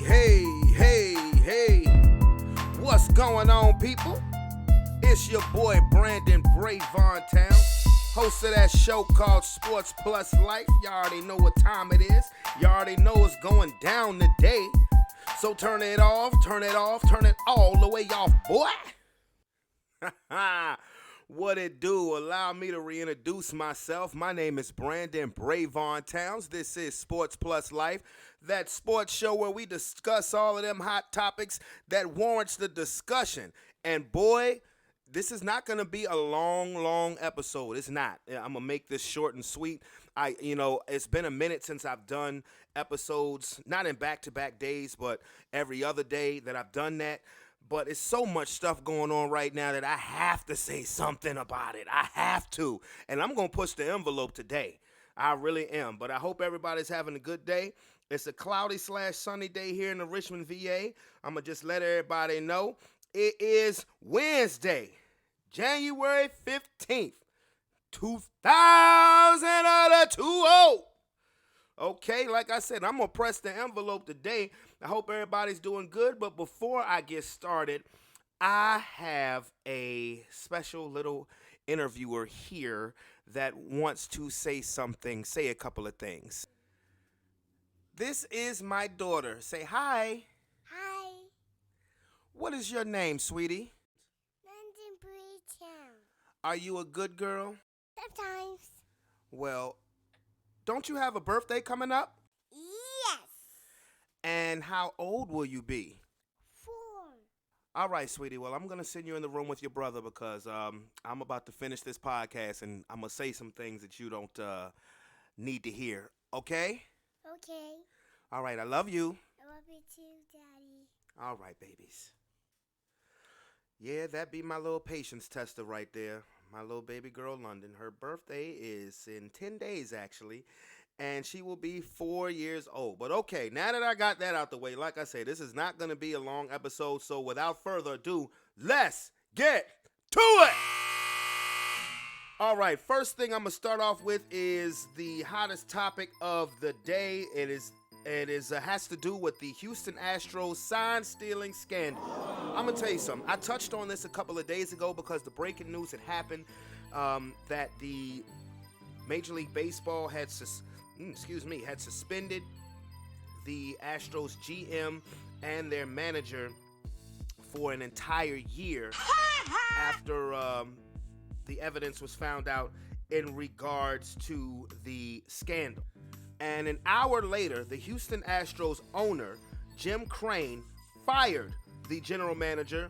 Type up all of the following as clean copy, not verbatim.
Hey, what's going on, people? It's your boy Brandon Brevon, host of that show called Sports Plus Life. You already know what time it is. You already know what's going down today. So turn it off, turn it all the way off, boy. What it do? Allow me to reintroduce myself. My name is Brandon Brevon Towns. This is Sports Plus Life, that sports show where we discuss all of them hot topics that warrants the discussion. And boy, this is not going to be a long episode. It's not. I'm going to make this short and sweet. It's been a minute since I've done episodes, not in back-to-back days, but every other day that I've done that. But it's so much stuff going on right now that I have to say something about it. I have to. And I'm going to push the envelope today. I really am. But I hope everybody's having a good day. It's a cloudy/sunny day here in the Richmond, VA. I'm going to just let everybody know. It is Wednesday, January 15th, 2020. Okay, like I said, I'm going to press the envelope today. I hope everybody's doing good, but before I get started, I have a special little interviewer here that wants to say a couple of things. This is my daughter. Say hi. Hi. What is your name, sweetie? London Bridgetown. Are you a good girl? Sometimes. Well, don't you have a birthday coming up? Yes. And how old will you be? 4. All right, sweetie. Well, I'm going to send you in the room with your brother because I'm about to finish this podcast and I'm going to say some things that you don't need to hear. Okay? Okay. All right. I love you. I love you too, Daddy. All right, babies. Yeah, that be my little patience tester right there. My little baby girl, London. Her birthday is in 10 days, actually. And she will be 4 years old. But okay, now that I got that out the way, like I say, this is not going to be a long episode. So without further ado, let's get to it. All right, first thing I'm going to start off with is the hottest topic of the day. It has to do with the Houston Astros sign-stealing scandal. I'm going to tell you something. I touched on this a couple of days ago because the breaking news had happened that the Major League Baseball had suspended the Astros GM and their manager for an entire year after the evidence was found out in regards to the scandal. And an hour later, the Houston Astros owner, Jim Crane, fired the general manager,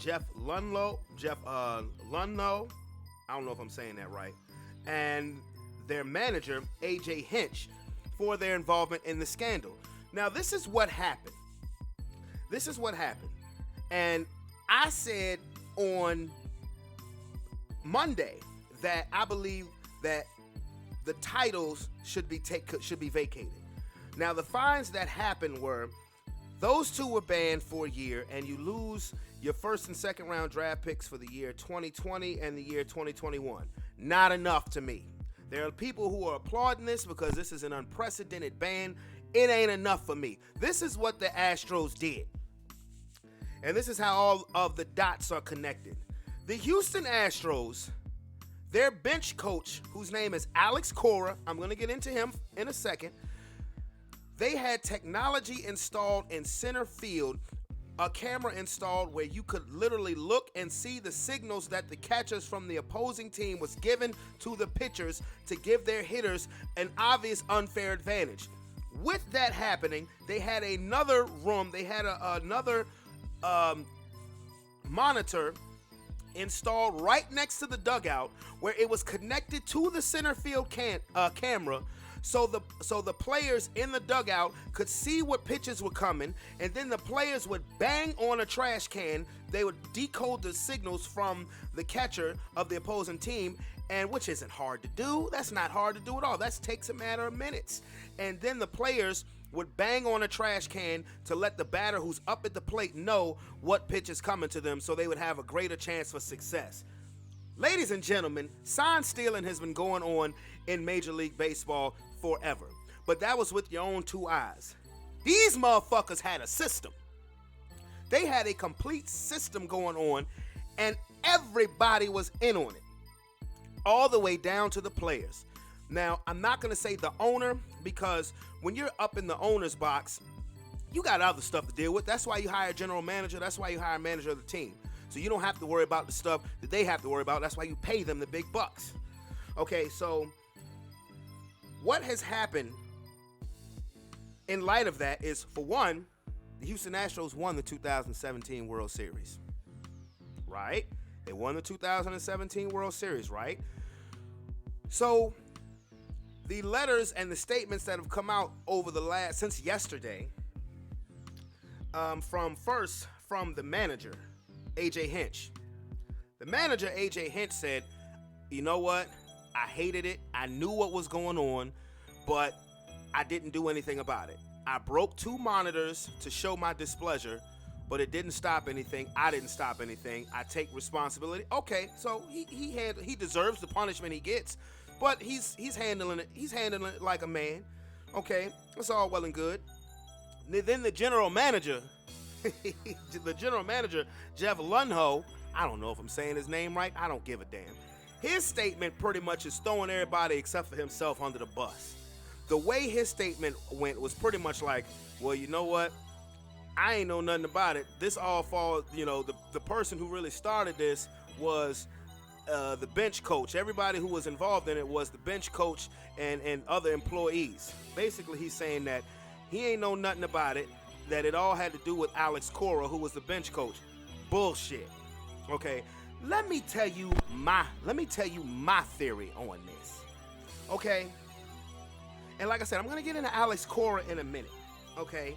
Jeff Lunlow. I don't know if I'm saying that right. And their manager, A.J. Hinch, for their involvement in the scandal. Now, this is what happened. And I said on Monday that I believe that the titles should be vacated. Now, the fines that happened were those two were banned for a year, and you lose your first and second round draft picks for the year 2020 and the year 2021. Not enough to me. There are people who are applauding this because this is an unprecedented ban. It ain't enough for me. This is what the Astros did. And this is how all of the dots are connected. The Houston Astros, their bench coach, whose name is Alex Cora, I'm going to get into him in a second, they had technology installed in center field, a camera installed where you could literally look and see the signals that the catchers from the opposing team was given to the pitchers to give their hitters an obvious unfair advantage. With that happening, they had another room, they had another monitor installed right next to the dugout where it was connected to the center field camera, so the players in the dugout could see what pitches were coming, and then the players would bang on a trash can. They would decode the signals from the catcher of the opposing team, and which isn't hard to do. That's not hard to do at all. That takes a matter of minutes. And then the players would bang on a trash can to let the batter who's up at the plate know what pitch is coming to them so they would have a greater chance for success. Ladies and gentlemen, sign stealing has been going on in Major League Baseball forever. But that was with your own two eyes. These motherfuckers had a system. They had a complete system going on, and everybody was in on it, all the way down to the players. Now, I'm not going to say the owner, because when you're up in the owner's box, you got other stuff to deal with. That's why you hire a general manager. That's why you hire a manager of the team. So you don't have to worry about the stuff that they have to worry about. That's why you pay them the big bucks. Okay, so what has happened in light of that is, for one, the Houston Astros won the 2017 World Series, right? They won the 2017 World Series, right? So the letters and the statements that have come out over since yesterday, from the manager, A.J. Hinch. The manager, A.J. Hinch, said, you know what? I hated it. I knew what was going on, but I didn't do anything about it. I broke 2 monitors to show my displeasure, but it didn't stop anything. I didn't stop anything. I take responsibility. Okay, so he deserves the punishment he gets, but he's handling it. He's handling it like a man. Okay, it's all well and good. Then the general manager, Jeff Lunho, I don't know if I'm saying his name right. I don't give a damn. His statement pretty much is throwing everybody except for himself under the bus. The way his statement went was pretty much like, well, you know what? I ain't know nothing about it. This all falls, the person who really started this was the bench coach. Everybody who was involved in it was the bench coach and other employees. Basically, he's saying that he ain't know nothing about it, that it all had to do with Alex Cora, who was the bench coach. Bullshit. Okay, let me tell you my theory on this. Okay, and like I said, I'm gonna get into Alex Cora in a minute. Okay,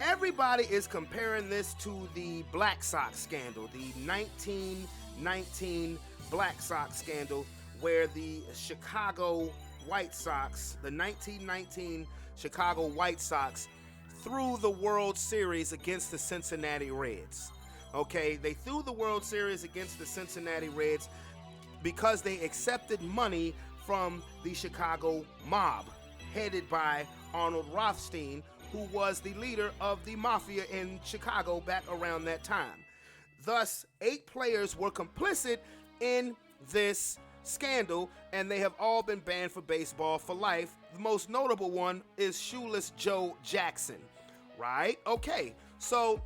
everybody is comparing this to the Black Sox scandal, the 1919 Black Sox scandal, where the Chicago White Sox, the 1919 Chicago White Sox, threw the World Series against the Cincinnati Reds. Okay, they threw the World Series against the Cincinnati Reds because they accepted money from the Chicago mob, headed by Arnold Rothstein, who was the leader of the mafia in Chicago back around that time. Thus, 8 players were complicit in this scandal, and they have all been banned for baseball for life. The most notable one is Shoeless Joe Jackson, right? Okay, so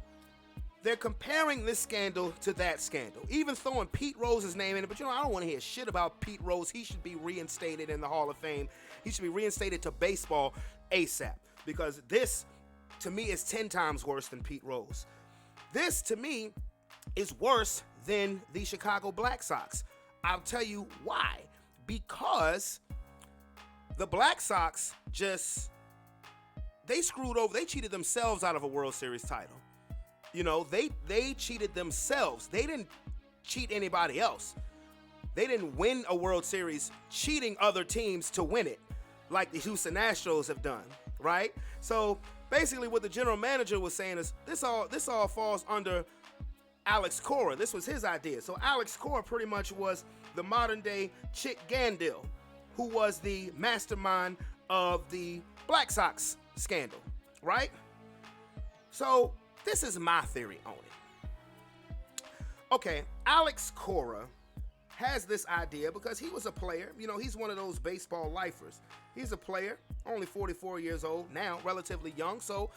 they're comparing this scandal to that scandal, even throwing Pete Rose's name in it. But I don't want to hear shit about Pete Rose. He should be reinstated in the Hall of Fame. He should be reinstated to baseball ASAP, because this, to me, is 10 times worse than Pete Rose. This, to me, is worse than the Chicago Black Sox. I'll tell you why. Because the Black Sox they screwed over. They cheated themselves out of a World Series title. They cheated themselves. They didn't cheat anybody else. They didn't win a World Series cheating other teams to win it, like the Houston Astros have done, right? So basically what the general manager was saying is this all falls under Alex Cora. This was his idea. So Alex Cora pretty much was the modern day Chick Gandil, who was the mastermind of the Black Sox scandal, right? So this is my theory on it. Okay, Alex Cora has this idea because he was a player. He's one of those baseball lifers. He's a player, only 44 years old now, relatively young. So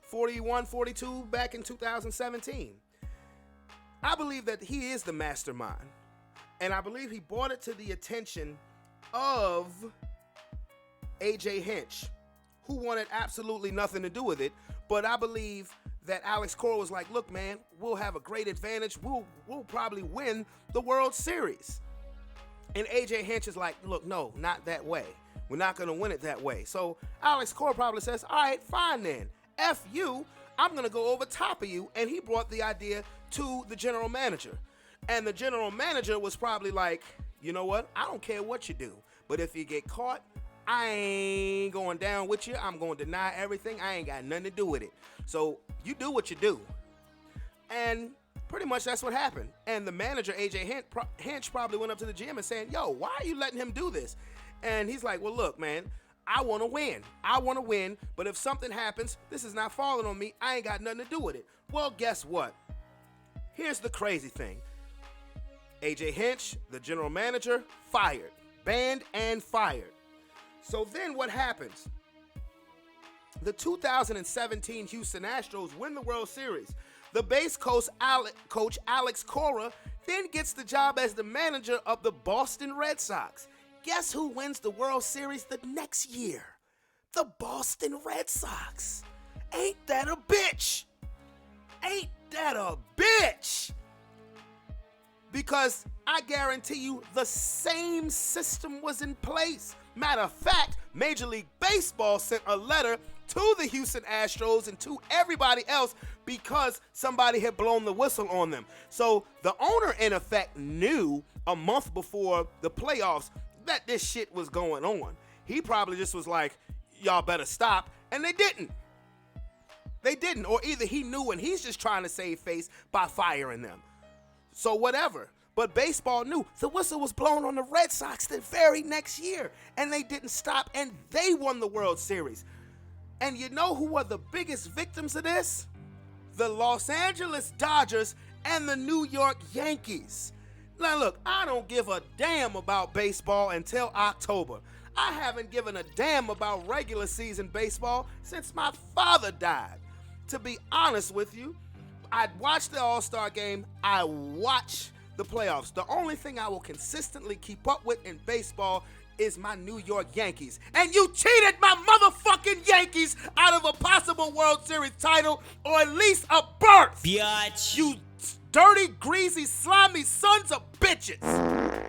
41, 42 back in 2017. I believe that he is the mastermind, and I believe he brought it to the attention of A.J. Hinch, who wanted absolutely nothing to do with it. But I believe that Alex Cora was like, look, man, we'll have a great advantage. We'll probably win the World Series. And A.J. Hinch is like, look, no, not that way. We're not going to win it that way. So Alex Cora probably says, all right, fine then. F you. I'm going to go over top of you. And he brought the idea to the general manager. And the general manager was probably like, you know what? I don't care what you do. But if you get caught, I ain't going down with you. I'm going to deny everything. I ain't got nothing to do with it. So you do what you do. And pretty much that's what happened. And the manager, A.J. Hinch, probably went up to the gym and saying, yo, why are you letting him do this? And he's like, well, look, man, I want to win. I want to win, but if something happens, this is not falling on me. I ain't got nothing to do with it. Well, guess what? Here's the crazy thing. A.J. Hinch, the general manager, fired. Banned and fired. So then what happens? The 2017 Houston Astros win the World Series. The base coach Alex Cora then gets the job as the manager of the Boston Red Sox. Guess who wins the World Series the next year? The Boston Red Sox. Ain't that a bitch? Ain't that a bitch? Because I guarantee you the same system was in place. Matter of fact, Major League Baseball sent a letter to the Houston Astros and to everybody else because somebody had blown the whistle on them. So the owner, in effect, knew a month before the playoffs that this shit was going on. He probably just was like, y'all better stop, and they didn't. They didn't, or either he knew and he's just trying to save face by firing them. So whatever. But baseball knew the whistle was blown on the Red Sox the very next year, and they didn't stop, and they won the World Series. And you know who were the biggest victims of this? The Los Angeles Dodgers and the New York Yankees. Now look, I don't give a damn about baseball until October. I haven't given a damn about regular season baseball since my father died. To be honest with you, I'd watch the All-Star game, I watch the playoffs. The only thing I will consistently keep up with in baseball is my New York Yankees. And you cheated my motherfucking Yankees out of a possible World Series title or at least a berth. Biatch. You dirty, greasy, slimy sons of bitches.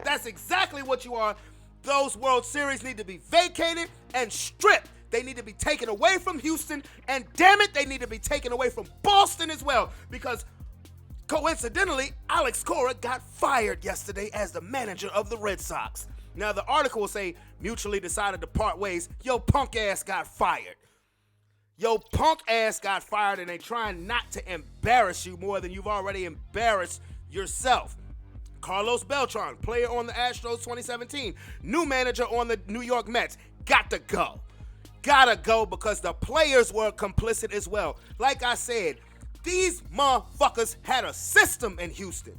That's exactly what you are. Those World Series need to be vacated and stripped. They need to be taken away from Houston, and damn it, they need to be taken away from Boston as well, because coincidentally, Alex Cora got fired yesterday as the manager of the Red Sox. Now, the article will say mutually decided to part ways. Yo, punk ass got fired. Yo, punk ass got fired, and they trying not to embarrass you more than you've already embarrassed yourself. Carlos Beltran, player on the Astros 2017, new manager on the New York Mets, got to go. Gotta go because the players were complicit as well. Like I said, these motherfuckers had a system in Houston.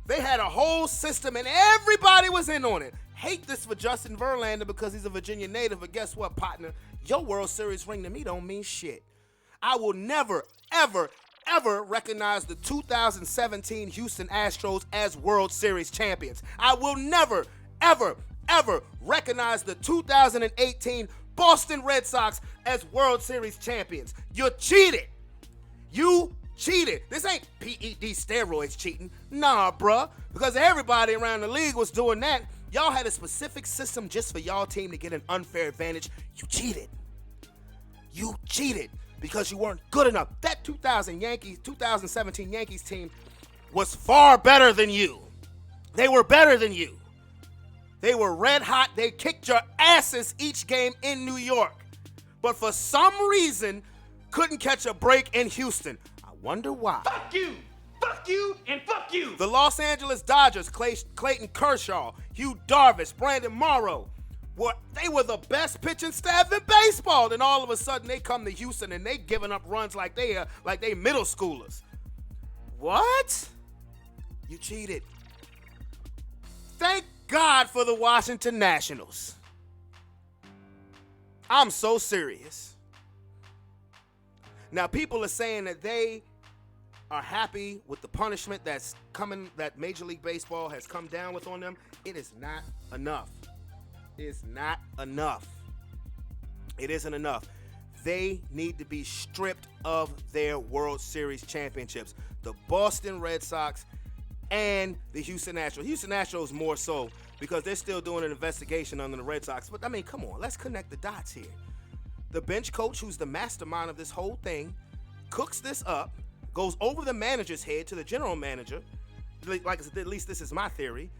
They had a whole system and everybody was in on it. Hate this for Justin Verlander because he's a Virginia native, but guess what, partner? Your World Series ring to me don't mean shit. I will never, ever, ever recognize the 2017 Houston Astros as World Series champions. I will never, ever, ever recognize the 2018 Boston Red Sox as World Series champions. You cheated. You cheated. This ain't PED steroids cheating. Nah, bruh. Because everybody around the league was doing that. Y'all had a specific system just for y'all team to get an unfair advantage. You cheated. You cheated because you weren't good enough. That 2017 Yankees team was far better than you. They were better than you. They were red hot. They kicked your asses each game in New York. But for some reason, couldn't catch a break in Houston. I wonder why. Fuck you, and fuck you. The Los Angeles Dodgers, Clayton Kershaw, Hugh Darvish, Brandon Morrow, they were the best pitching staff in baseball. Then all of a sudden, they come to Houston and they giving up runs like they middle schoolers. What? You cheated. Thank God for the Washington Nationals. I'm so serious. Now, people are saying that they are happy with the punishment that's coming, that Major League Baseball has come down with on them. It is not enough. It is not enough. It isn't enough. They need to be stripped of their World Series championships. The Boston Red Sox and the Houston Astros. Houston Astros more so because they're still doing an investigation under the Red Sox. But, I mean, come on. Let's connect the dots here. The bench coach, who's the mastermind of this whole thing, cooks this up, goes over the manager's head to the general manager. Like I said, at least this is my theory.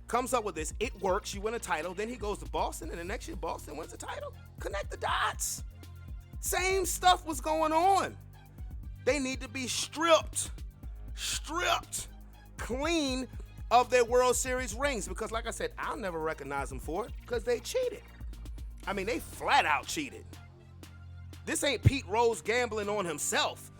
Comes up with this. It works. You win a title. Then he goes to Boston, and the next year Boston wins the title. Connect the dots. Same stuff was going on. They need to be stripped clean of their World Series rings because, like I said, I'll never recognize them for it because they cheated. I mean, they flat out cheated. This ain't Pete Rose gambling on himself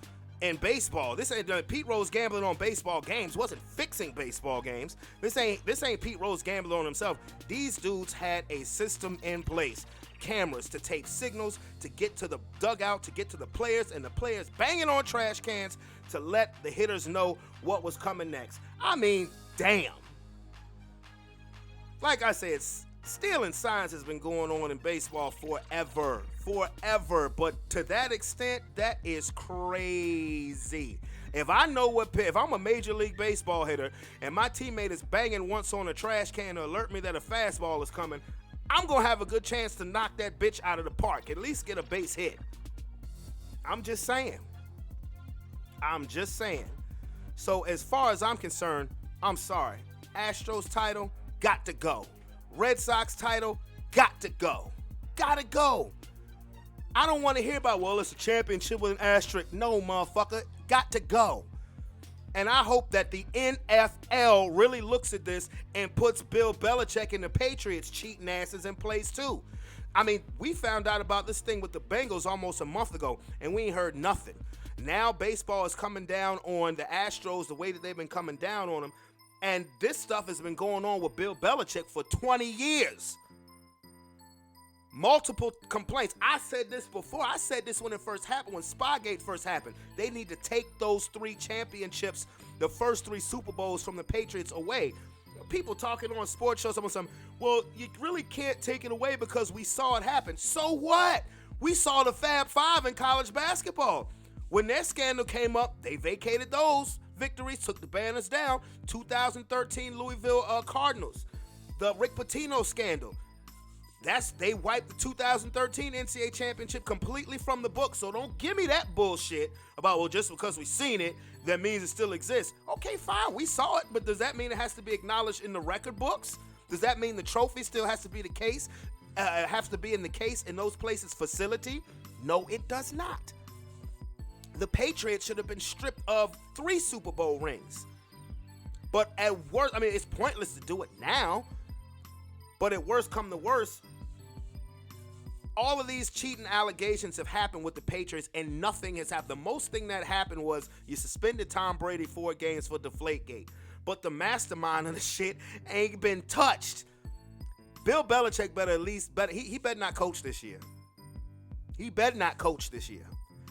in baseball. This ain't Pete Rose gambling on baseball games. Wasn't fixing baseball games. This ain't Pete Rose gambling on himself. These dudes had a system in place. Cameras to tape signals, to get to the dugout, to get to the players, and the players banging on trash cans to let the hitters know what was coming next. I mean, damn. Like I said, stealing signs has been going on in baseball forever. But to that extent, that is crazy. If I'm a Major League Baseball hitter and my teammate is banging once on a trash can to alert me that a fastball is coming, I'm going to have a good chance to knock that bitch out of the park, at least get a base hit. I'm just saying. So as far as I'm concerned, I'm sorry. Astros title, got to go. Red Sox title, got to go. Gotta go. I don't want to hear about, well, it's a championship with an asterisk. No, motherfucker. Got to go. And I hope that the NFL really looks at this and puts Bill Belichick and the Patriots cheating asses in place too. I mean, we found out about this thing with the Bengals almost a month ago, and we ain't heard nothing. Now baseball is coming down on the Astros the way that they've been coming down on them, and this stuff has been going on with Bill Belichick for 20 years. Multiple complaints. I said this before. I said this when it first happened, when Spygate first happened. They need to take those 3 championships, the first 3 Super Bowls from the Patriots away. People talking on sports shows about something, well, you really can't take it away because we saw it happen. So what? We saw the Fab Five in college basketball. When their scandal came up, they vacated those victories, took the banners down. 2013 Louisville Cardinals. The Rick Pitino scandal. They wiped the 2013 NCAA championship completely from the book. So don't give me that bullshit about, well, just because we seen it, that means it still exists. Okay, fine, we saw it, but does that mean it has to be acknowledged in the record books? Does that mean the trophy still has to be the case? Has to be in the case in those places' facility? No, it does not. The Patriots should have been stripped of 3 Super Bowl rings. But at worst, I mean, it's pointless to do it now. But at worst come to worst, all of these cheating allegations have happened with the Patriots and nothing has happened. The most thing that happened was you suspended Tom Brady 4 games for Deflategate. But the mastermind of the shit ain't been touched. Bill Belichick he better not coach this year. He better not coach this year.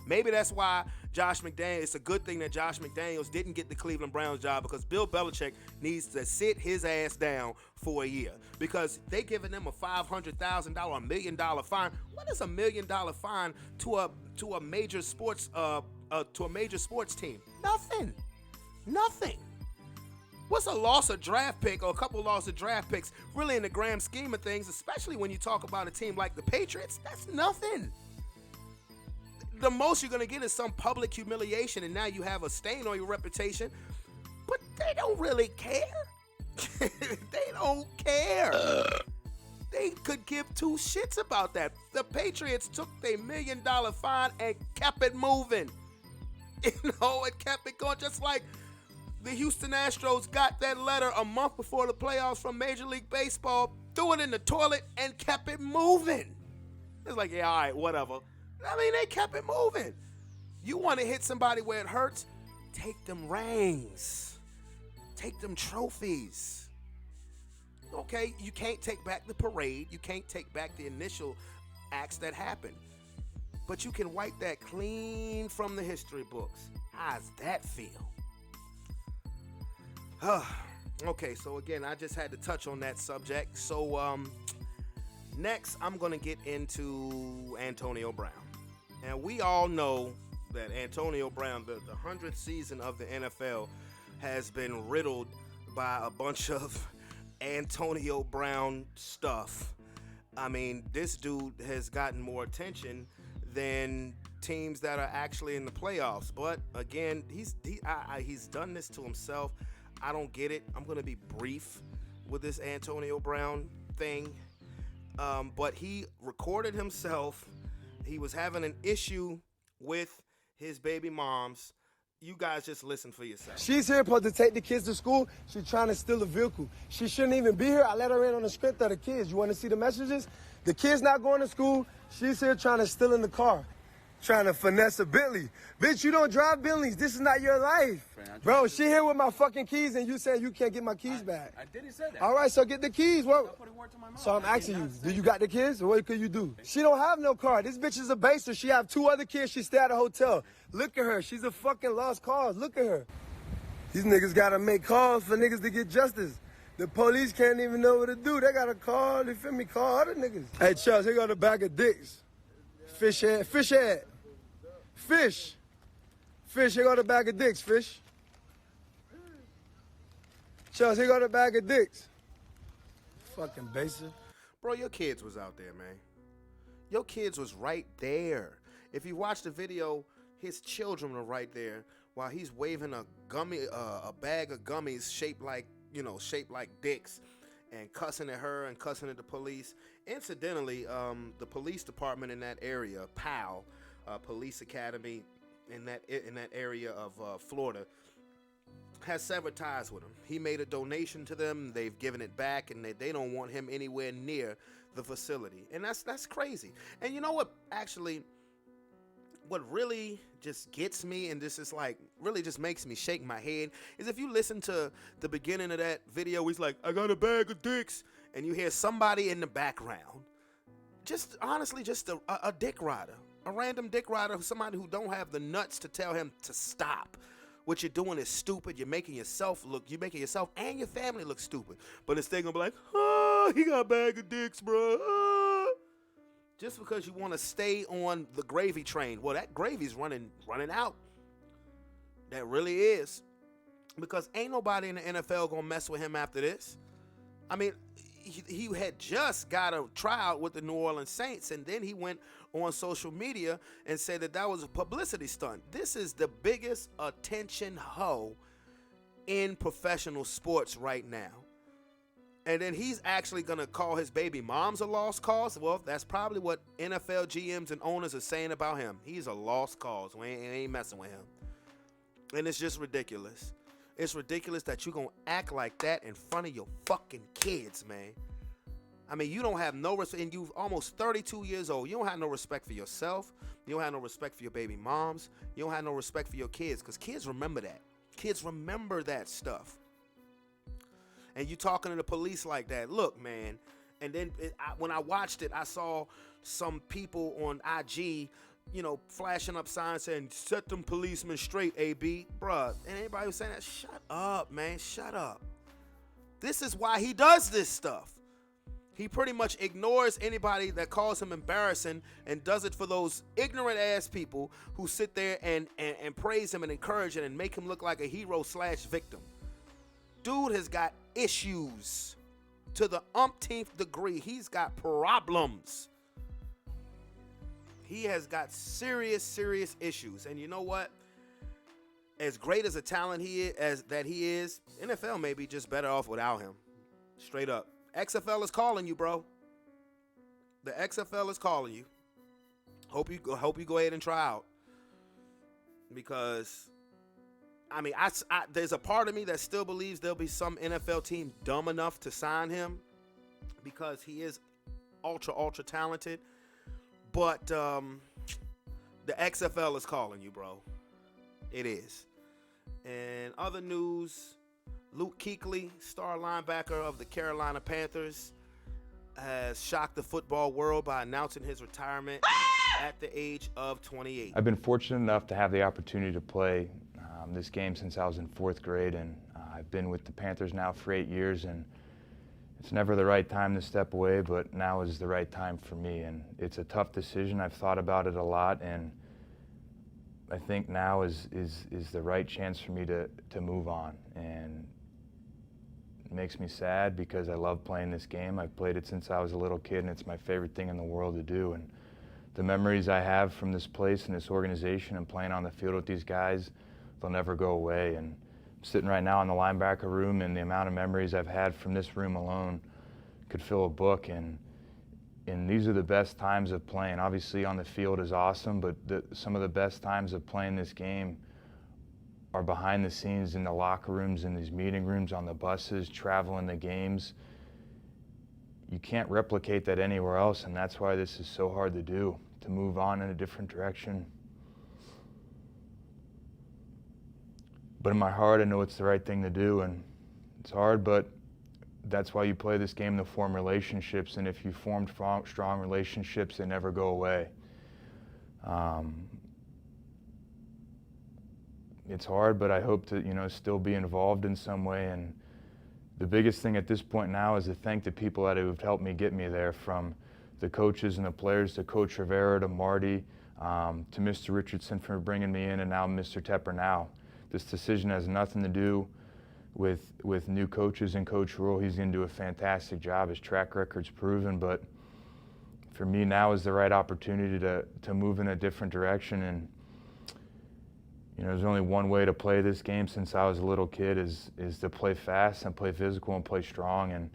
Maybe that's why it's a good thing that Josh McDaniels didn't get the Cleveland Browns job, because Bill Belichick needs to sit his ass down for a year, because they giving him a $500,000, $1 million fine. What is $1 million fine to a major sports team? Nothing. What's a loss of draft pick or a couple loss of draft picks really in the grand scheme of things, especially when you talk about a team like the Patriots? That's nothing. The most you're going to get is some public humiliation, and now you have a stain on your reputation. But they don't really care. They don't care. They could give 2 shits about that. The Patriots took their $1 million fine and kept it moving. It kept it going, just like the Houston Astros got that letter a month before the playoffs from Major League Baseball, threw it in the toilet, and kept it moving. It's like, yeah, all right, whatever. I mean, they kept it moving. You want to hit somebody where it hurts? Take them rings. Take them trophies. Okay, you can't take back the parade. You can't take back the initial acts that happened. But you can wipe that clean from the history books. How's that feel? Okay, so again, I just had to touch on that subject. So, next, I'm going to get into Antonio Brown. And we all know that Antonio Brown, the 100th season of the NFL, has been riddled by a bunch of Antonio Brown stuff. I mean, this dude has gotten more attention than teams that are actually in the playoffs. But again, he's done this to himself. I don't get it. I'm going to be brief with this Antonio Brown thing. But he recorded himself. He was having an issue with his baby moms, You guys just listen for yourself. She's here supposed to take the kids to school. She's trying to steal a vehicle. She shouldn't even be here. I let her in on the strength of the kids. You want to see the messages? The kid's not going to school. She's here trying to steal in the car. Trying to finesse a Bentley. Bitch, you don't drive Bentleys. This is not your life. Bro, she here with my fucking keys and you saying you can't get my keys back. I didn't say that. All right, so get the keys. What? Stop putting words in my mouth. So I'm asking you, do you got the kids? Or what could you do? She don't have no car. This bitch is a baser. She have 2 other kids. She stay at a hotel. Look at her. She's a fucking lost cause. Look at her. These niggas gotta make calls for niggas to get justice. The police can't even know what to do. They gotta call, you feel me, call other niggas. Hey, Charles, here got a bag of dicks. Fish head, fish head. Fish. Fish, here got a bag of dicks, fish. Charles, here got a bag of dicks. Fucking baser. Bro, your kids was out there, man. Your kids was right there. If you watch the video, his children are right there while he's waving a bag of gummies shaped like dicks and cussing at her and cussing at the police. Incidentally, the police department in that area, PAL, Police Academy in that area of Florida, has severed ties with him. He made a donation to them. They've given it back, and they don't want him anywhere near the facility. And that's crazy. And you know what? Actually, what really just gets me, and this is like really just makes me shake my head, is if you listen to the beginning of that video, he's like, "I got a bag of dicks," and you hear somebody in the background, just honestly, just a dick rider. A random dick rider, somebody who don't have the nuts to tell him to stop. What you're doing is stupid. You're making yourself and your family look stupid. But instead gonna be like, "Oh, he got a bag of dicks, bro." Oh. Just because you want to stay on the gravy train. Well, that gravy's running out. That really is. Because ain't nobody in the NFL gonna mess with him after this. I mean, he had just got a tryout with the New Orleans Saints, and then he went on social media and said that was a publicity stunt. This is the biggest attention hoe in professional sports right now. And then he's actually going to call his baby moms a lost cause. Well, that's probably what NFL GMs and owners are saying about him. He's a lost cause. We ain't messing with him. And it's just ridiculous. It's ridiculous that you're going to act like that in front of your fucking kids, man. I mean, you don't have no respect, and you're almost 32 years old. You don't have no respect for yourself. You don't have no respect for your baby moms. You don't have no respect for your kids, because kids remember that. Kids remember that stuff. And you talking to the police like that. Look, man. And then when I watched it, I saw some people on IG, flashing up signs saying, "Set them policemen straight, AB." Bruh, and anybody was saying that, shut up, man, shut up. This is why he does this stuff. He pretty much ignores anybody that calls him embarrassing and does it for those ignorant ass people who sit there and praise him and encourage him and make him look like a hero / victim. Dude has got issues to the umpteenth degree. He's got problems. He has got serious issues. And you know what? As great as a talent he is, NFL may be just better off without him. Straight up. XFL is calling you, bro. The XFL is calling you. Hope you go ahead and try out. Because, I mean, there's a part of me that still believes there'll be some NFL team dumb enough to sign him because he is ultra talented. But the XFL is calling you, bro. It is. And other news, Luke Kuechly, star linebacker of the Carolina Panthers, has shocked the football world by announcing his retirement at the age of 28. I've been fortunate enough to have the opportunity to play this game since I was in 4th grade, and I've been with the Panthers now for 8 years, and it's never the right time to step away, but now is the right time for me, and it's a tough decision. I've thought about it a lot, and I think now is the right chance for me to move on. And it makes me sad because I love playing this game. I've played it since I was a little kid, and it's my favorite thing in the world to do. And the memories I have from this place and this organization and playing on the field with these guys, they'll never go away. And I'm sitting right now in the linebacker room, and the amount of memories I've had from this room alone could fill a book. And these are the best times of playing. Obviously on the field is awesome, but some of the best times of playing this game are behind the scenes in the locker rooms, in these meeting rooms, on the buses, traveling the games. You can't replicate that anywhere else, and that's why this is so hard to do, to move on in a different direction. But in my heart, I know it's the right thing to do, and it's hard, but that's why you play this game, to form relationships, and if you form strong relationships, they never go away. It's hard, but I hope to, still be involved in some way, and the biggest thing at this point now is to thank the people that have helped me get me there, from the coaches and the players to Coach Rivera to Marty, to Mr. Richardson for bringing me in, and now Mr. Tepper now. This decision has nothing to do with new coaches and Coach Rule. He's going to do a fantastic job. His track record's proven, but for me now is the right opportunity to move in a different direction. And there's only one way to play this game since I was a little kid is to play fast and play physical and play strong. And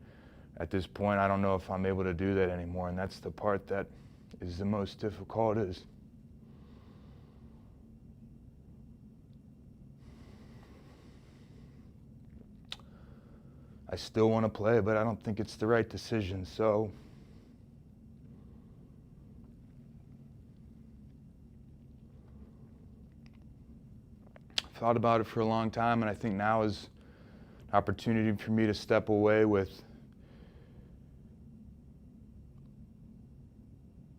at this point, I don't know if I'm able to do that anymore. And that's the part that is the most difficult. I still want to play, but I don't think it's the right decision. So I thought about it for a long time, and I think now is an opportunity for me to step away with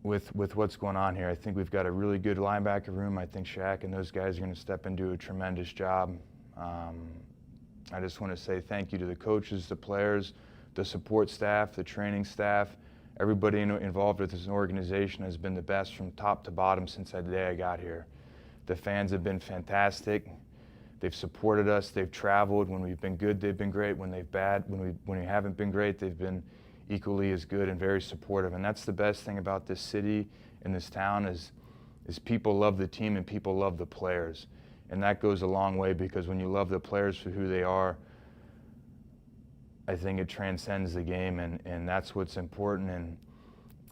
what's going on here. I think we've got a really good linebacker room. I think Shaq and those guys are going to step and do a tremendous job. I just want to say thank you to the coaches, the players, the support staff, the training staff. Everybody involved with this organization has been the best from top to bottom since the day I got here. The fans have been fantastic. They've supported us. They've traveled. When we've been good, they've been great. When we haven't been great, they've been equally as good and very supportive. And that's the best thing about this city and this town is people love the team and people love the players. And that goes a long way, because when you love the players for who they are, I think it transcends the game, and that's what's important.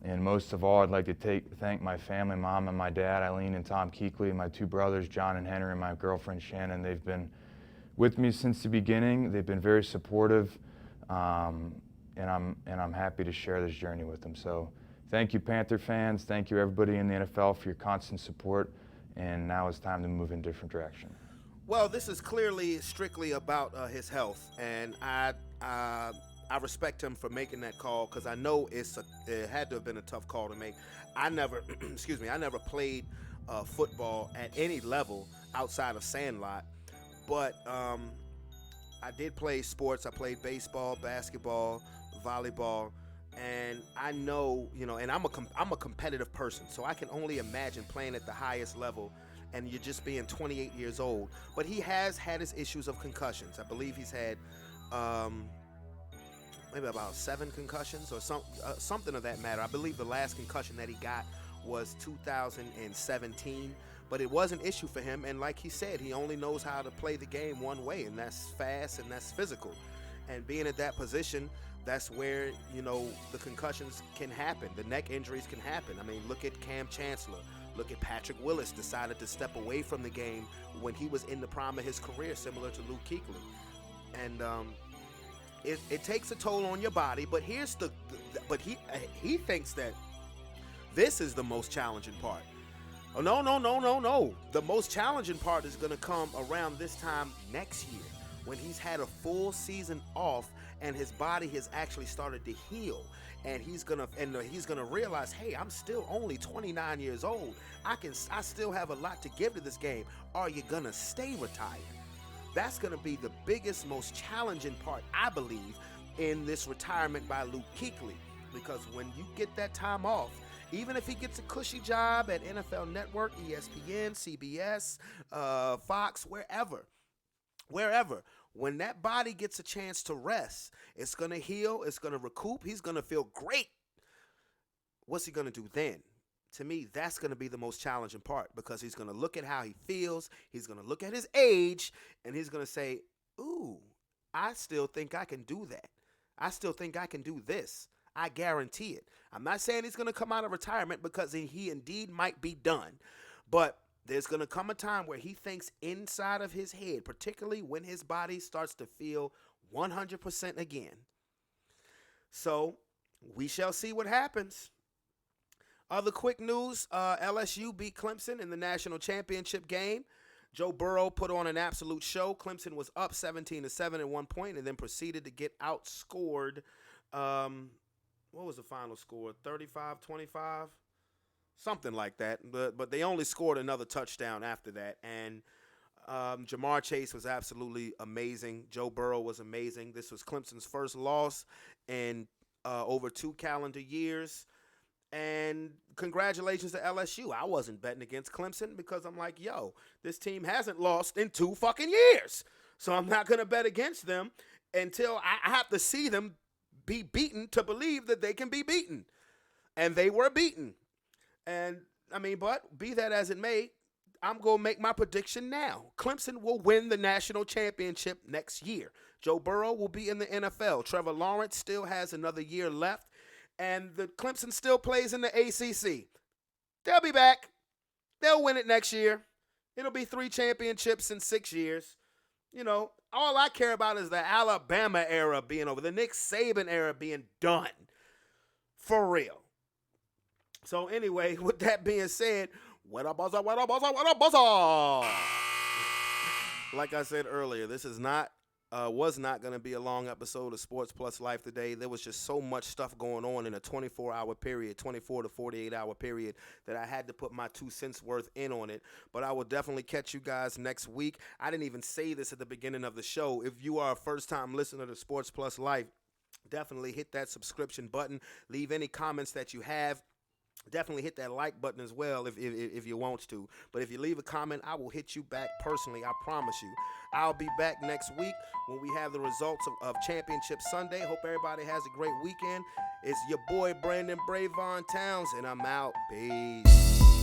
And most of all, I'd like to thank my family, Mom and my dad, Eileen and Tom Kuechly, my two brothers, John and Henry, and my girlfriend, Shannon. They've been with me since the beginning. They've been very supportive, and I'm happy to share this journey with them. So thank you, Panther fans. Thank you, everybody in the NFL, for your constant support. And now it's time to move in a different direction. Well, this is clearly strictly about his health, and I respect him for making that call, because I know it had to have been a tough call to make. I never, I never played football at any level outside of Sandlot, but I did play sports. I played baseball, basketball, volleyball. And I know, and I'm a competitive person, so I can only imagine playing at the highest level and you're just being 28 years old. But he has had his issues of concussions. I believe he's had maybe about 7 concussions or something of that matter. I believe the last concussion that he got was 2017, but it was an issue for him. And like he said, he only knows how to play the game one way, and that's fast and that's physical. And being at that position, that's where, the concussions can happen. The neck injuries can happen. I mean, look at Cam Chancellor. Look at Patrick Willis, decided to step away from the game when he was in the prime of his career, similar to Luke Kuechly. And it takes a toll on your body, but but he thinks that this is the most challenging part. Oh, no. The most challenging part is going to come around this time next year, when he's had a full season off and his body has actually started to heal, and he's gonna realize, hey, I'm still only 29 years old. I still have a lot to give to this game. Are you gonna stay retired? That's gonna be the biggest, most challenging part, I believe, in this retirement by Luke Kuechly, because when you get that time off, even if he gets a cushy job at NFL Network, ESPN, CBS, Fox, wherever, when that body gets a chance to rest, it's going to heal, it's going to recoup, he's going to feel great. What's he going to do then? To me, that's going to be the most challenging part, because he's going to look at how he feels, he's going to look at his age, and he's going to say, ooh, I still think I can do that. I still think I can do this. I guarantee it. I'm not saying he's going to come out of retirement, because he indeed might be done, but there's going to come a time where he thinks inside of his head, particularly when his body starts to feel 100% again. So we shall see what happens. Other quick news, LSU beat Clemson in the national championship game. Joe Burrow put on an absolute show. Clemson was up 17-7 at one point and then proceeded to get outscored. What was the final score? 35-25? Something like that. But they only scored another touchdown after that. And Jamar Chase was absolutely amazing. Joe Burrow was amazing. This was Clemson's first loss in over 2 calendar years. And congratulations to LSU. I wasn't betting against Clemson because I'm like, yo, this team hasn't lost in 2 fucking years. So I'm not going to bet against them until I have to see them be beaten to believe that they can be beaten. And they were beaten. And, I mean, but be that as it may, I'm going to make my prediction now. Clemson will win the national championship next year. Joe Burrow will be in the NFL. Trevor Lawrence still has another year left. And the Clemson still plays in the ACC. They'll be back. They'll win it next year. It'll be 3 championships in 6 years. You know, all I care about is the Alabama era being over, the Nick Saban era being done. For real. So anyway, with that being said, what up, buzzer, what up, buzzer, what up, buzzer? Like I said earlier, this is not was not going to be a long episode of Sports Plus Life today. There was just so much stuff going on in a 24-hour period, 24 to 48-hour period, that I had to put my 2 cents worth in on it. But I will definitely catch you guys next week. I didn't even say this at the beginning of the show. If you are a first-time listener to Sports Plus Life, definitely hit that subscription button. Leave any comments that you have. Definitely hit that like button as well if you want to. But if you leave a comment, I will hit you back personally. I promise you. I'll be back next week when we have the results of Championship Sunday. Hope everybody has a great weekend. It's your boy Brandon Brevon Towns, and I'm out. Peace.